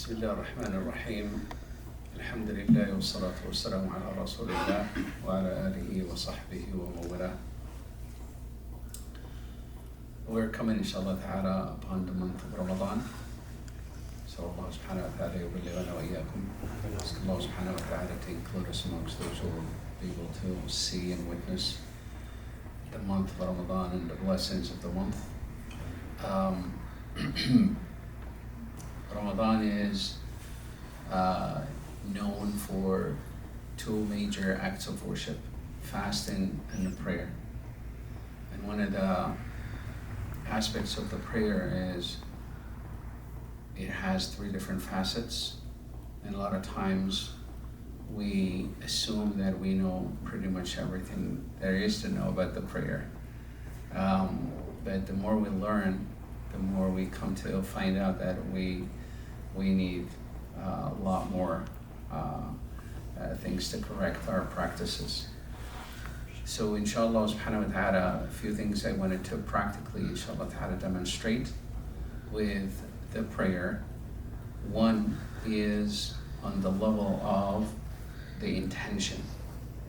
بسم الله الرحمن الرحيم الحمد لله والصلاة والسلام على رسول الله وعلى آله وصحبه ومن والاه. We're coming inshallah ta'ala upon the month of Ramadan. So Allah subhanahu wa ta'ala yuballighana wa iyyakum. Ask Allah subhanahu wa ta'ala to include us amongst those who will be able to see and witness the month of Ramadan and the blessings of the month. Ramadan is known for two major acts of worship, fasting and prayer. And one of the aspects of the prayer is it has three different facets, and a lot of times we assume that we know pretty much everything there is to know about the prayer. But the more we learn, the more we come to find out that we need a lot more things to correct our practices. So inshallah subhanahu wa ta'ala, a few things I wanted to practically inshallah ta'ala demonstrate with the prayer. One is on the level of the intention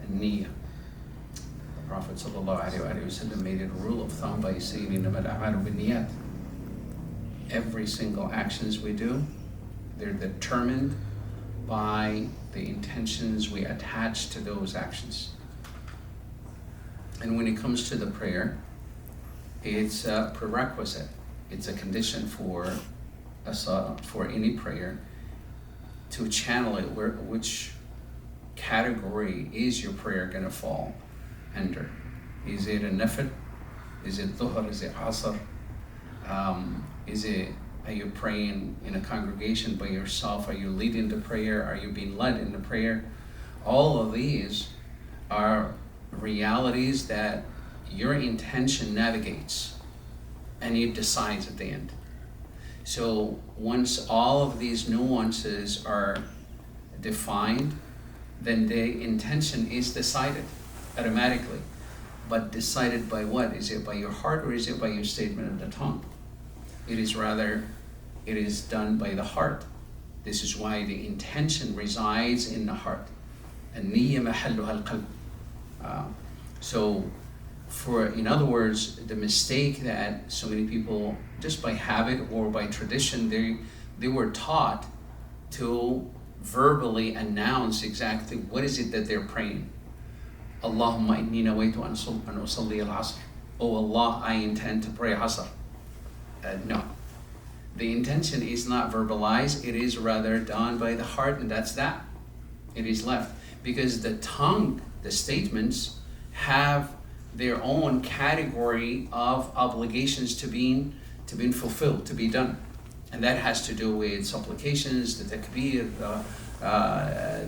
and niyyah. The Prophet sallallahu alaihi wasallam made it a rule of thumb by saying innamal a'malu binniyat. Every single actions we do, they're determined by the intentions we attach to those actions. And when it comes to the prayer, it's a prerequisite. It's a condition for any prayer to channel it. Which category is your prayer going to fall under? Is it a nafil? Is it dhuhr? Is it asr? Are you praying in a congregation by yourself? Are you leading the prayer? Are you being led in the prayer? All of these are realities that your intention navigates and it decides at the end. So once all of these nuances are defined, then the intention is decided automatically. But decided by what? Is it by your heart or is it by your statement of the tongue? It is done by the heart. This is why the intention resides in the heart. النية محلها القلب. So, in other words, the mistake that so many people, just by habit or by tradition, they were taught to verbally announce exactly what is it that they're praying. Allahumma inni nawaitu an usalli al-asr. Oh Allah, I intend to pray asr. No. The intention is not verbalized, it is rather done by the heart, and that's that. It is left. Because the tongue, the statements, have their own category of obligations to being fulfilled, to be done. And that has to do with supplications, the takbir,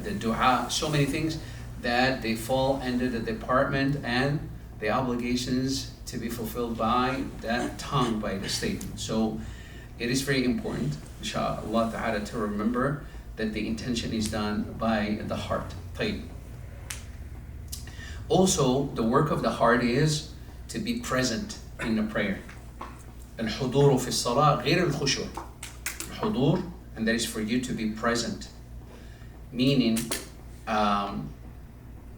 the dua, so many things that they fall under the department and the obligations to be fulfilled by that tongue, by the statement. So it is very important, inshallah ta'ala, to remember that the intention is done by the heart. Also, the work of the heart is to be present in the prayer. الحضور في الصلاة غير الخشوع. الحضور, and that is for you to be present. Meaning,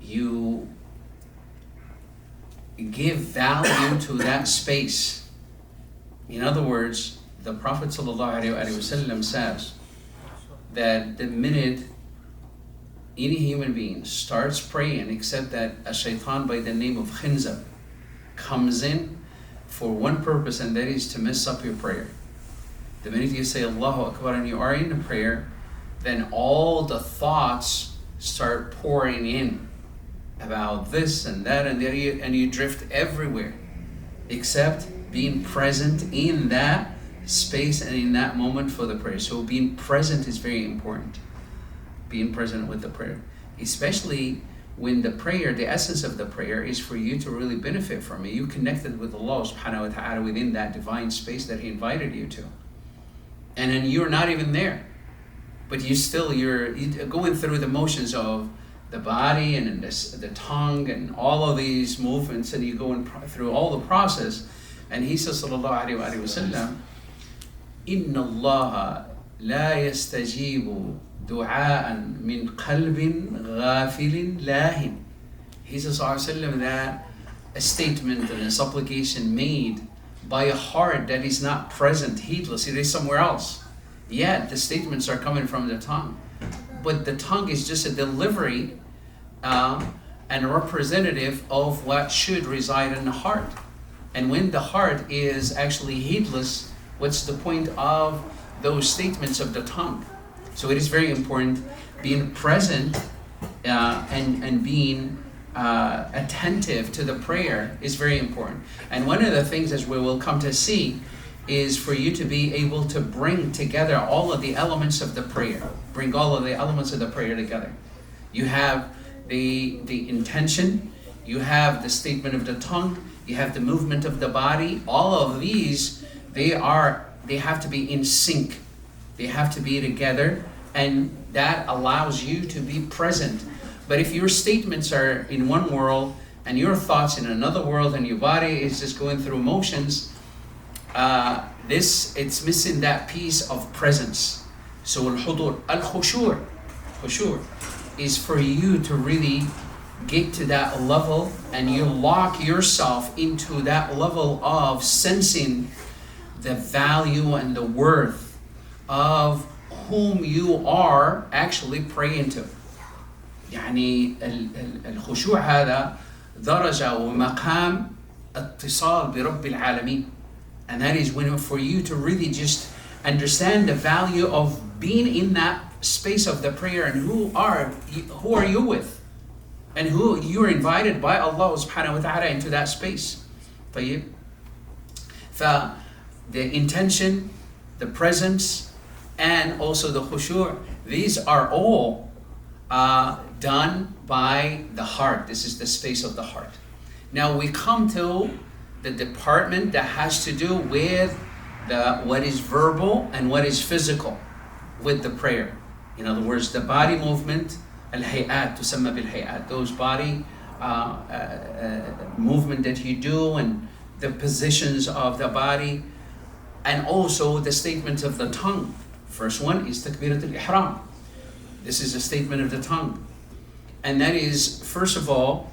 you give value to that space. In other words, the Prophet ﷺ says that the minute any human being starts praying, except that a shaitan by the name of khinzab comes in for one purpose, and that is to mess up your prayer. The minute you say Allahu Akbar and you are in the prayer, then all the thoughts start pouring in about this and that and that, and you drift everywhere except being present in that space and in that moment for the prayer. So being present is very important. Being present with the prayer, especially when the prayer, the essence of the prayer is for you to really benefit from it. You connected with Allah subhanahu wa ta'ala within that divine space that He invited you to. And then you're not even there, but you're going through the motions of the body and the tongue and all of these movements, and you go through all the process. And He says, sallallahu alaihi wasallam, Inna Allah لا يستجيب دعاء من قلب غافل لاهٍ. He says that a statement and a supplication made by a heart that is not present, heedless, it is somewhere else. Yet the statements are coming from the tongue. But the tongue is just a delivery and a representative of what should reside in the heart. And when the heart is actually heedless, what's the point of those statements of the tongue? So it is very important being present and being attentive to the prayer is very important. And one of the things, as we will come to see, is for you to be able to bring together all of the elements of the prayer. Bring all of the elements of the prayer together. You have the intention, you have the statement of the tongue, you have the movement of the body. All of these, they have to be in sync. They have to be together, and that allows you to be present. But if your statements are in one world and your thoughts in another world and your body is just going through motions, it's missing that piece of presence. So al-hudur, khushu' is for you to really get to that level, and you lock yourself into that level of sensing the value and the worth of whom you are actually praying to. يعني الخشوع هذا درجة ومقام اتصال برب العالمين. And that is when for you to really just understand the value of being in that space of the prayer, and who are you with, and who you are invited by Allah subhanahu wa ta'ala into that space. طيب. The intention, the presence, and also the khushu', these are all done by the heart. This is the space of the heart. Now we come to the department that has to do with what is verbal and what is physical with the prayer. In other words, the body movement, al-hay'at, tusamma bil-hay'at, those body movement that you do, and the positions of the body, and also the statements of the tongue. First one is takbirat al-ihram. This is a statement of the tongue. And that is, first of all,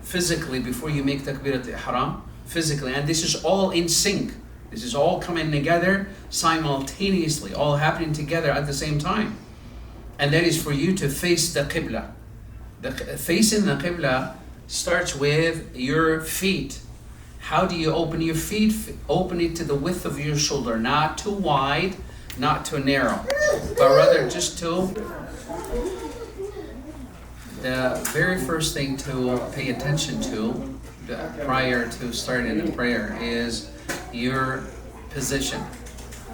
physically, before you make takbirat al-ihram, physically, and this is all in sync. This is all coming together simultaneously, all happening together at the same time. And that is for you to face the qibla. Facing the qibla starts with your feet. How do you open your feet? Open it to the width of your shoulder, not too wide, not too narrow, but rather just to... The very first thing to pay attention to prior to starting the prayer is your position,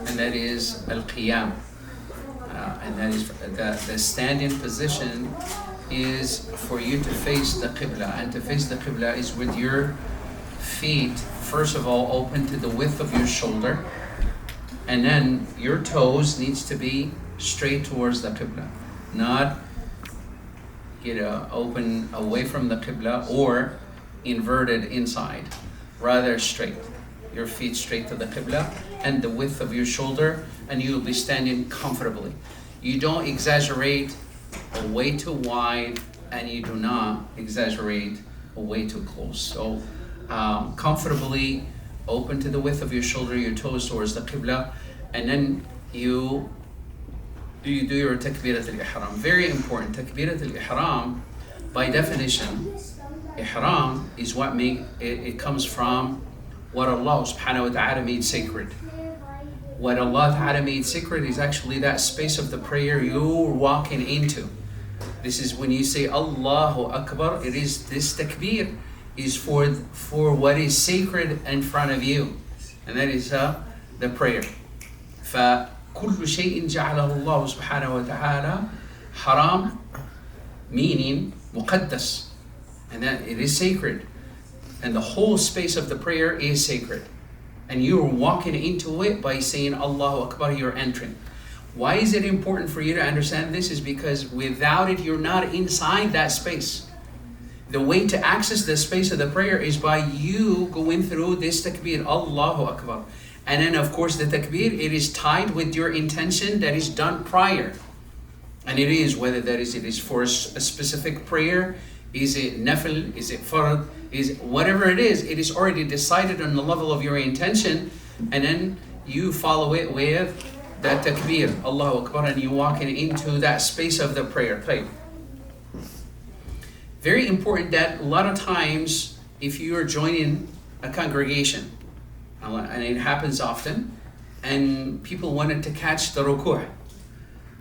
and that is al-qiyam. And that is the standing position is for you to face the qibla, and to face the qibla is with your feet first of all open to the width of your shoulder, and then your toes needs to be straight towards the qibla, not open away from the qibla or inverted inside, rather straight. Your feet straight to the qibla and the width of your shoulder, and you will be standing comfortably. You don't exaggerate way too wide, and you do not exaggerate way too close. So comfortably open to the width of your shoulder, your toes towards the qibla, and then you do your takbirat al-ihram. Very important. Takbirat al-ihram, by definition, ihram is what it comes from what Allah subhanahu wa ta'ala made sacred. What Allah ta'ala made sacred is actually that space of the prayer you're walking into. This is when you say Allahu Akbar, it is this takbir is for what is sacred in front of you, and that is the prayer. فكل شيء جعله الله سبحانه وتعالى حرام, meaning مقدس, and that it is sacred, and the whole space of the prayer is sacred, and you're walking into it by saying Allahu Akbar, you're entering. Why is it important for you to understand this? Is because without it you're not inside that space. The way to access the space of the prayer is by you going through this takbir, Allahu Akbar. And then of course the takbir, it is tied with your intention that is done prior. And it is, whether that is, it is for a specific prayer, is it nafil, is it fard, is whatever it is already decided on the level of your intention, and then you follow it with that takbir, Allahu Akbar, and you walk into that space of the prayer. Very important that a lot of times if you are joining a congregation, and it happens often, and people wanted to catch the ruku'.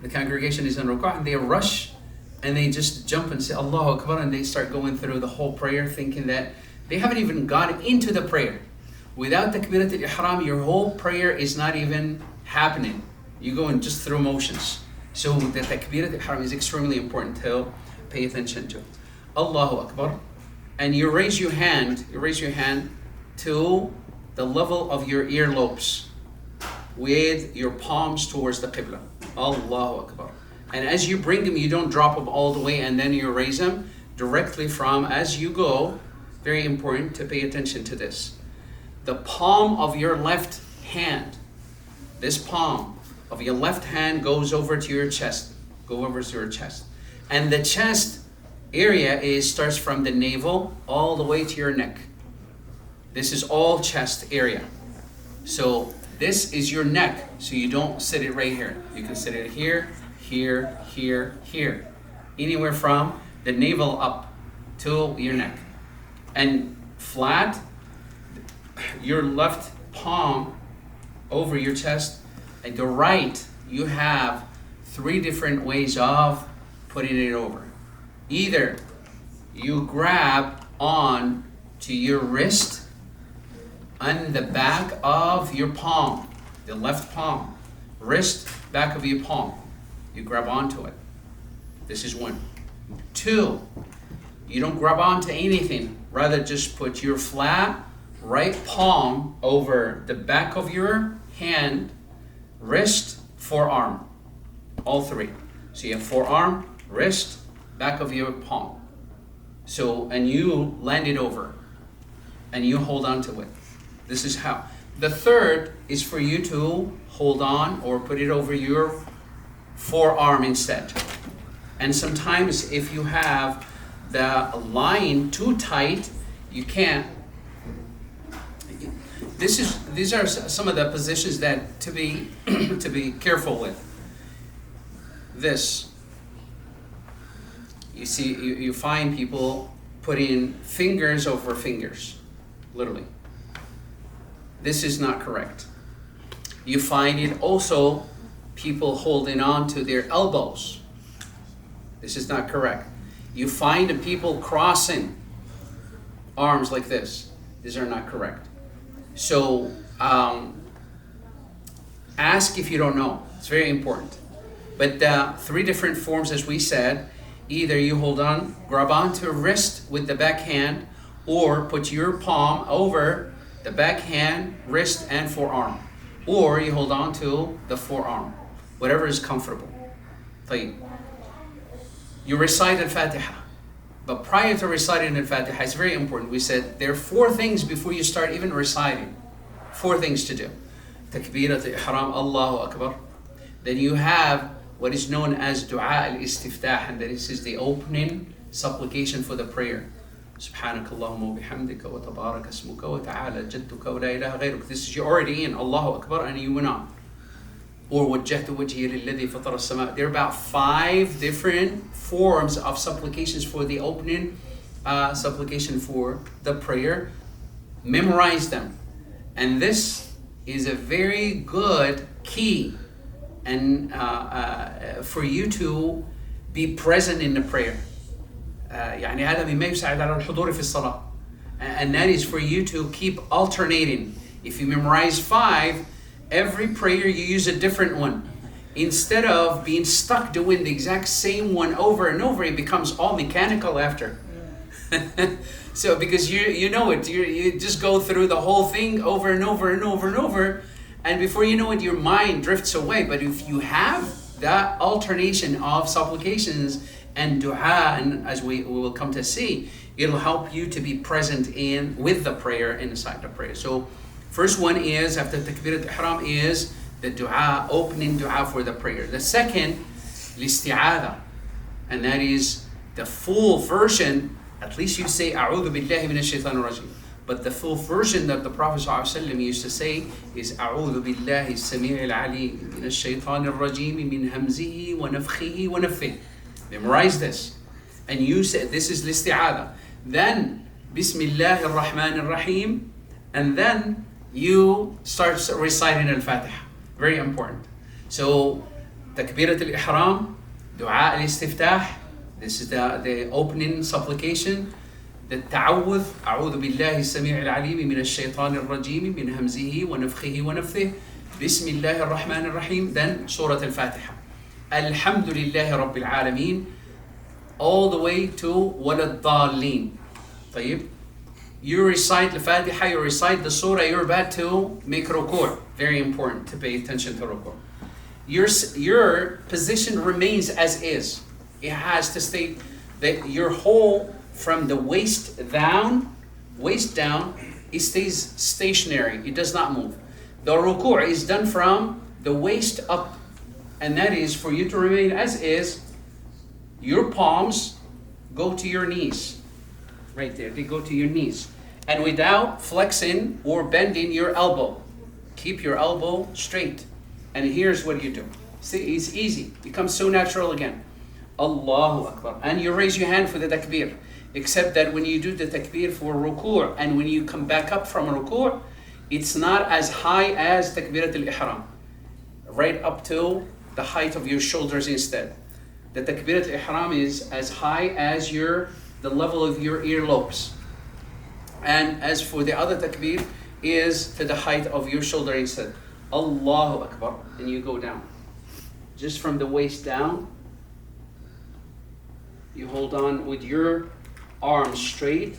The congregation is in ruku' and they rush and they just jump and say Allahu Akbar, and they start going through the whole prayer thinking that they haven't even gone into the prayer. Without takbirat al-ihram, your whole prayer is not even happening. You go in just through motions. So the takbirat al-ihram is extremely important to pay attention to. Allahu Akbar. And you raise your hand to the level of your earlobes with your palms towards the Qibla. Allahu Akbar. And as you bring them, you don't drop them all the way and then you raise them directly from as you go. Very important to pay attention to this. The palm of your left hand, this palm of your left hand goes over to your chest. Go over to your chest. And the chest area starts from the navel all the way to your neck. This is all chest area. So this is your neck. So you don't sit it right here. You can sit it here, here, here, here. Anywhere from the navel up to your neck. And flat, your left palm over your chest. And the right, you have 3 different ways of putting it over. Either you grab on to your wrist on the back of your palm, the left palm, wrist, back of your palm. You grab onto it. This is 1. 2, you don't grab onto anything. Rather just put your flat right palm over the back of your hand, wrist, forearm. All 3. So you have forearm, wrist, back of your palm. So, and you land it over. And you hold on to it. This is how. The third is for you to hold on or put it over your forearm instead. And sometimes if you have the line too tight, you can't. These are some of the positions that to be to be careful with. This. You see, you find people putting fingers over fingers, literally. This is not correct. You find it also people holding on to their elbows. This is not correct. You find people crossing arms like this. These are not correct. So ask if you don't know. It's very important. But the 3 different forms, as we said, either you hold on, grab onto wrist with the back hand, or put your palm over the back hand, wrist, and forearm. Or you hold on to the forearm. Whatever is comfortable. You recite Al-Fatiha. But prior to reciting Al-Fatiha, it's very important. We said there are 4 things before you start even reciting. 4 things to do. Takbirat al-Ihram, Allahu Akbar. Then you have what is known as Dua al-Istiftah, and this is the opening supplication for the prayer. Subhanakallahumma wa bihamdika wa tabarak asmuka wa ta'ala jadduka wa la ilaha ghayruk. This is, you're already in Allahu Akbar, and you went on. Or wajjahtu wajhi lilladhi fatara as-sama'. There are about 5 different forms of supplications for the opening supplication for the prayer. Memorize them. And this is a very good key and for you to be present in the prayer. يعني هذا مما يساعد على الحضور في الصلاة. And that is for you to keep alternating. If you memorize 5, every prayer you use a different one. Instead of being stuck doing the exact same one over and over, it becomes all mechanical after. So because you know it, you just go through the whole thing over and over and over and over, and before you know it, your mind drifts away. But if you have that alternation of supplications and dua, and as we will come to see, it'll help you to be present with the prayer inside the prayer. So First one is, after Takbirat Ihram, is the dua, opening dua for the prayer. The second, الاستعاذة, and that is the full version. At least you say أعوذ بالله من الشيطان الرجيم. But the full version that the Prophet ﷺ used to say is أعوذ بالله السميع العليم من الشيطان الرجيم من همزه ونفخه ونفثه. Memorize this. And you say, this is الاستعاذة. Then, بسم الله الرحمن الرحيم. And then you start reciting Al-Fatiha. Very important. So, Takbirat al-Ihram, Dua al-Istiftah, this is the opening supplication. The Ta'awudh, أعوذ بالله السميع العليم من الشيطان الرجيم من همزه ونفخه ونفثه. بسم الله الرحمن الرحيم. Then Surah Al-Fatiha. الحمد لله رب العالمين. All the way to ولا الضالين. طيب. You recite the Fatiha, you recite the surah, you're about to make ruku'. Very important to pay attention to ruku'. Your position remains as is. It has to stay, that your whole, from the waist down, it stays stationary. It does not move. The ruku' is done from the waist up. And that is for you to remain as is. Your palms go to your knees. Right there, they go to your knees. And without flexing or bending your elbow. Keep your elbow straight. And here's what you do. See, it's easy. It becomes so natural again. Allahu Akbar. And you raise your hand for the takbir. Except that when you do the takbir for ruku' and when you come back up from ruku', it's not as high as takbirat al-ihram. Right up to the height of your shoulders instead. The takbirat al-ihram is as high as the level of your earlobes. And as for the other takbir, is to the height of your shoulder instead. Allahu Akbar. And you go down. Just from the waist down. You hold on with your arms straight.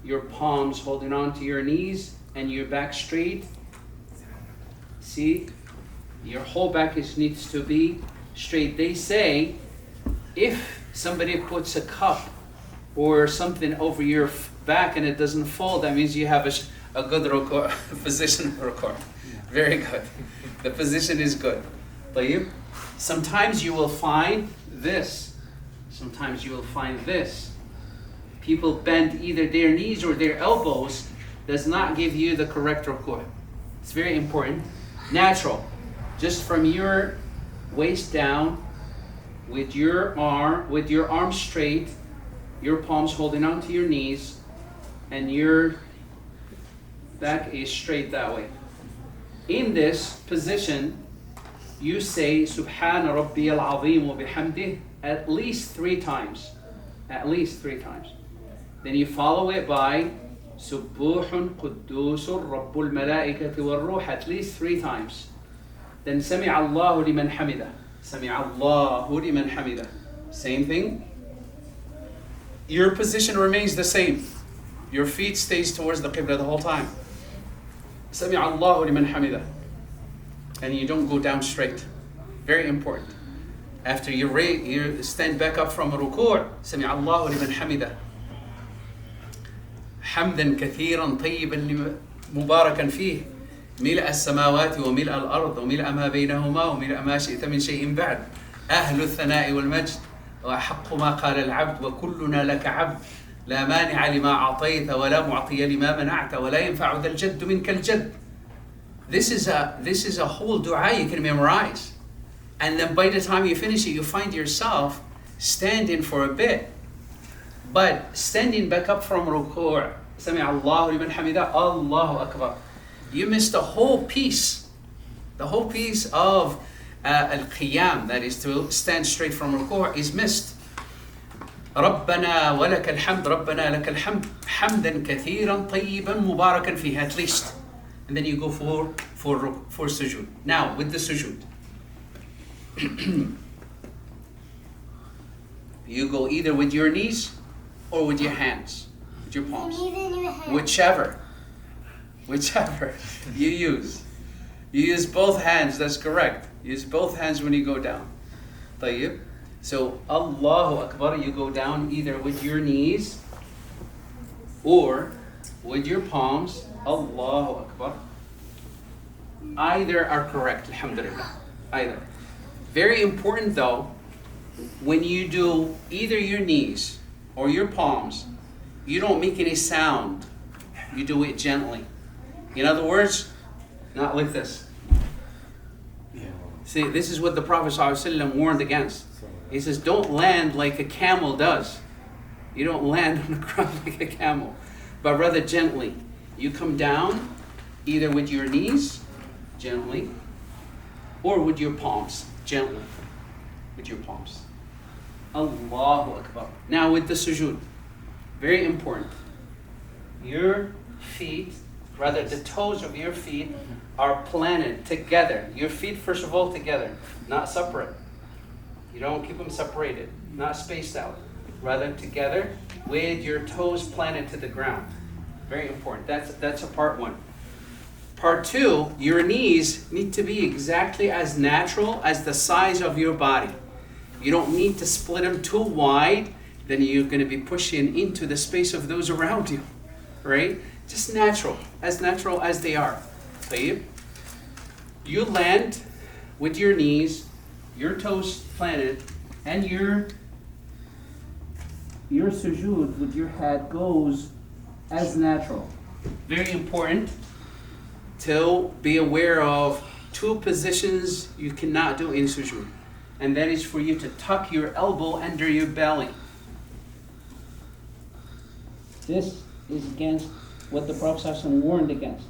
Your palms holding on to your knees. And your back straight. See? Your whole back needs to be straight. They say, if somebody puts a cup or something over your back and it doesn't fall, that means you have a good ruku' position for ruku'. Very good. The position is good. طيب. Sometimes you will find this. Sometimes you will find this. People bend either their knees or their elbows. Does not give you the correct ruku'. It's very important. Natural. Just from your waist down, with your arm straight, your palms holding onto your knees, and your back is straight that way. In this position, you say Subhana Rabbi al-Azim wa bihamdih at least 3 times. At least 3 times. Then you follow it by Subbuhun Quddusur Rabbul Malaikati wal Ruh at least 3 times. Then Sami' Allahu liman hamida. Sami' Allahu liman hamida. Same thing. Your position remains the same. Your feet stays towards the Qibla the whole time. Sami' Allahu liman hamida. And you don't go down straight. Very important. After you stand back up from ruku', Sami' Allahu liman hamida. حمدا كثيرا طيبا مباركا فيه ملء السماوات وملء الأرض وملء ما بينهما وملء ما شئت من شيء بعد أهل الثناء والمجد وأحق ما قال العبد وكلنا لك عبد لا مانع لما أعطيت ولا معطي لما منعت ولا ينفع ذا الجد منك الجد. This is a whole dua you can memorize. And then by the time you finish it, you find yourself standing for a bit. But standing back up from ruku', Sami' Allahu liman hamida, Allahu Akbar. You missed the whole piece. The whole piece of al-qiyam, that is to stand straight from ruku', is missed. ربنا ولك الحمد ربنا لك الحمد حمدا كثيرا طيبا مباركا فيه at least. And then you go for sujood. Now with the sujood. You go either with your knees or with your hands, with your palms. Whichever you use. You use both hands, that's correct. Use both hands when you go down. طيب. So Allahu Akbar, you go down either with your knees or with your palms Allahu Akbar. Either are correct, alhamdulillah. Either. Very important though, when you do either your knees or your palms, you don't make any sound. You do it gently. In other words, not like this. See, this is what the Prophet ﷺ warned against. He says, don't land like a camel does. You don't land on the ground like a camel, but rather gently. You come down either with your knees, gently, or with your palms, gently, with your palms. Allahu Akbar. Now with the sujood, very important. Your feet, rather the toes of your feet are planted together. Your feet, first of all, together, not separate. You don't keep them separated, not spaced out. Rather together with your toes planted to the ground. Very important. That's a part one. Part two, your knees need to be exactly as natural as the size of your body. You don't need to split them too wide, then you're going to be pushing into the space of those around you. Right? Just natural as they are. طيب. You land with your knees, your toes planted, and your sujood with your head goes as natural. Very important to be aware of two positions you cannot do in sujood. And that is for you to tuck your elbow under your belly. This is against what the Prophet ﷺ warned against.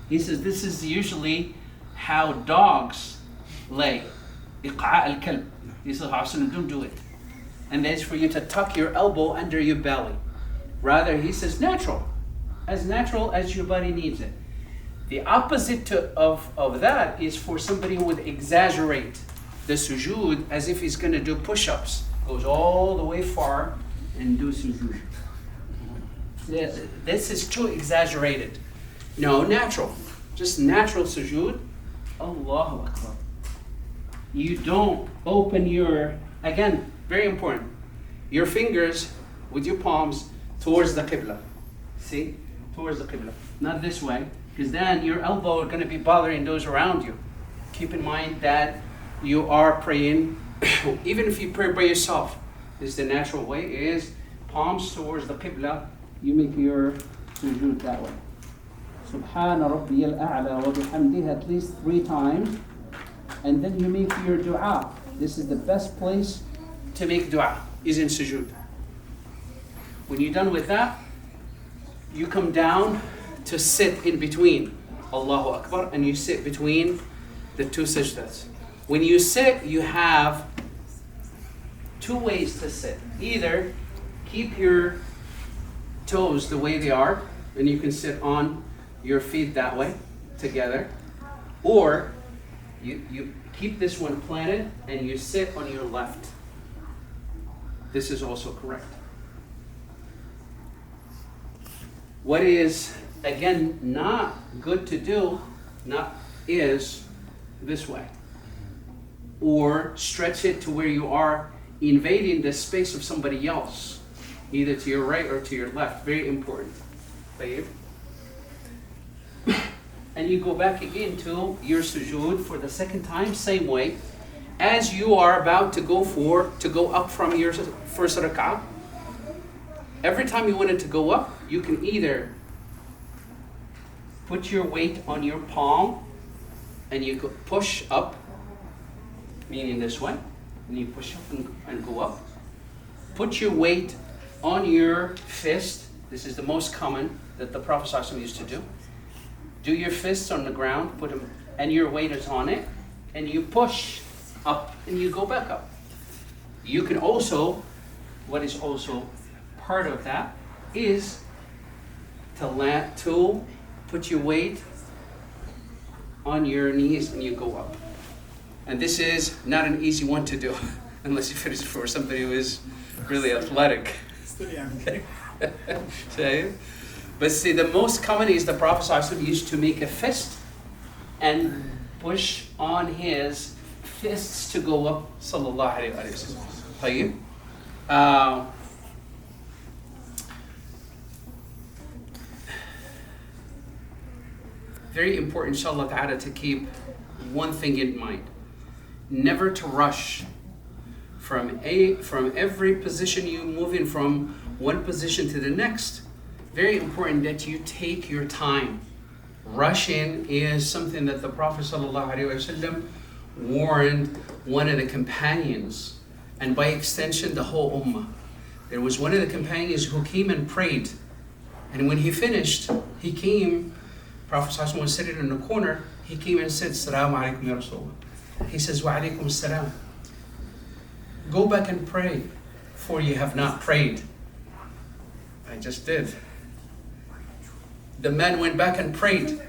He says this is usually how dogs lay. إقعاء الكلب. He says, don't do it. And that's for you to tuck your elbow under your belly. Rather, he says natural as your body needs it. The opposite of that is for somebody who would exaggerate the sujood as if he's going to do push-ups. Goes all the way far and do sujood. This is too exaggerated. No, natural. Just natural sujood. Allahu Akbar. You don't open again, very important, your fingers with your palms towards the Qibla. See? Towards the Qibla. Not this way, because then your elbow are going to be bothering those around you. Keep in mind that you are praying, even if you pray by yourself, this is the natural way, is palms towards the Qibla. You make your sujood that way. Subhana Rabbiyal A'la wa bihamdihi at least 3 times. And then you make your dua. This is the best place to make dua, is in sujood. When you're done with that, you come down to sit in between. Allahu Akbar. And you sit between the 2 sajdas. When you sit, you have 2 ways to sit. Either keep your toes the way they are, and you can sit on your feet that way, together. Or you keep this one planted and you sit on your left. This is also correct. What is, again, not good to do, is this way. Or stretch it to where you are invading the space of somebody else, either to your right or to your left. Very important. And you go back again to your sujood for the second time, same way. As you are about to go up from your first rak'ah, every time you wanted to go up, you can either put your weight on your palm and you could push up, meaning this way, and you push up and go up. Put your weight on your fist. This is the most common that the Prophet ﷺ used to do. Do your fists on the ground, put them, and your weight is on it, and you push up and you go back up. You can also, what is also part of that is to put your weight on your knees and you go up. And this is not an easy one to do unless you finish it for somebody who is really athletic. But see, the most common is the Prophet ﷺ used to make a fist and push on his fists to go up. Sallallahu alayhi wa sallam. very important, inshallah ta'ala, to keep one thing in mind. Never to rush from every position you move in, from one position to the next. Very important that you take your time. Rushing is something that the Prophet ﷺ warned one of the companions, and by extension the whole ummah. There was one of the companions who came and prayed, and when he finished, he came, Prophet ﷺ was sitting in the corner, he came and said, Assalamu alaikum ya Rasulullah. He says, Wa alaikum assalam. Go back and pray, for you have not prayed. I just did. The man went back and prayed,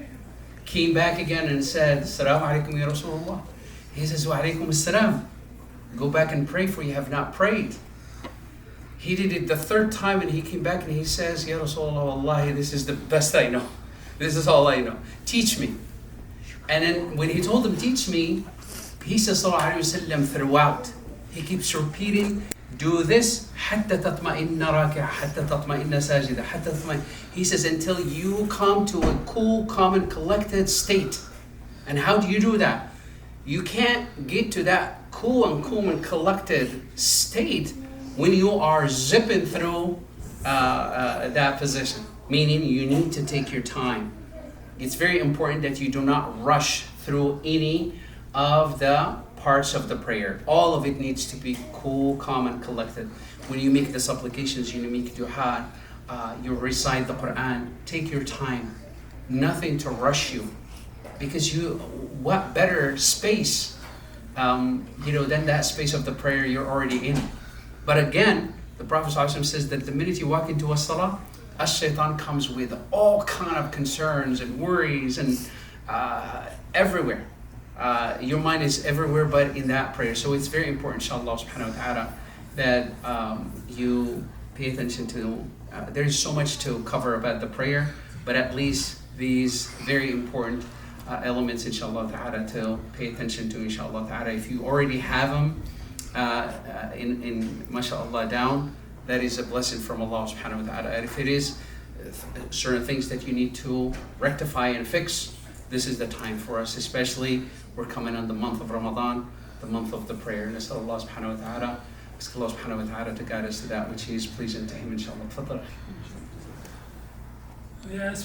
came back again and said, Assalamu alaikum ya Rasulullah. He says, Wa alaikum assalam. Go back and pray, for you have not prayed. He did it the third time, and he came back and he says, Ya Rasulullah, wallahi, this is the best I know. This is all I know. Teach me. And then when he told him, teach me, he says, sallallahu alayhi wa sallam, throughout, he keeps repeating, do this, حتى تطمئن راكعة, حتى تطمئن ساجدة, حتى تطمئن. He says, until you come to a cool, calm, and collected state. And how do you do that? You can't get to that cool and collected state when you are zipping through that position. Meaning you need to take your time. It's very important that you do not rush through any of the parts of the prayer. All of it needs to be cool, calm, and collected. When you make the supplications, you make dua, you recite the Quran, take your time. Nothing to rush you. Because what better space, than that space of the prayer you're already in. But again, the Prophet ﷺ says that the minute you walk into a salah, Ash-Shaytan comes with all kind of concerns and worries and everywhere. Your mind is everywhere but in that prayer. So it's very important, inshallah subhanahu wa ta'ala, that you pay attention to. There's so much to cover about the prayer, but at least these very important elements, inshallah ta'ala, to pay attention to, inshallah ta'ala. If you already have them in mashallah down, that is a blessing from Allah subhanahu wa ta'ala. And if it is certain things that you need to rectify and fix, this is the time for us, especially we're coming on the month of Ramadan, the month of the prayer. And Allah subhanahu wa ta'ala, ask Allah subhanahu wa ta'ala to guide us to that which is pleasing to Him, inshallah. Tafadhal. Yes.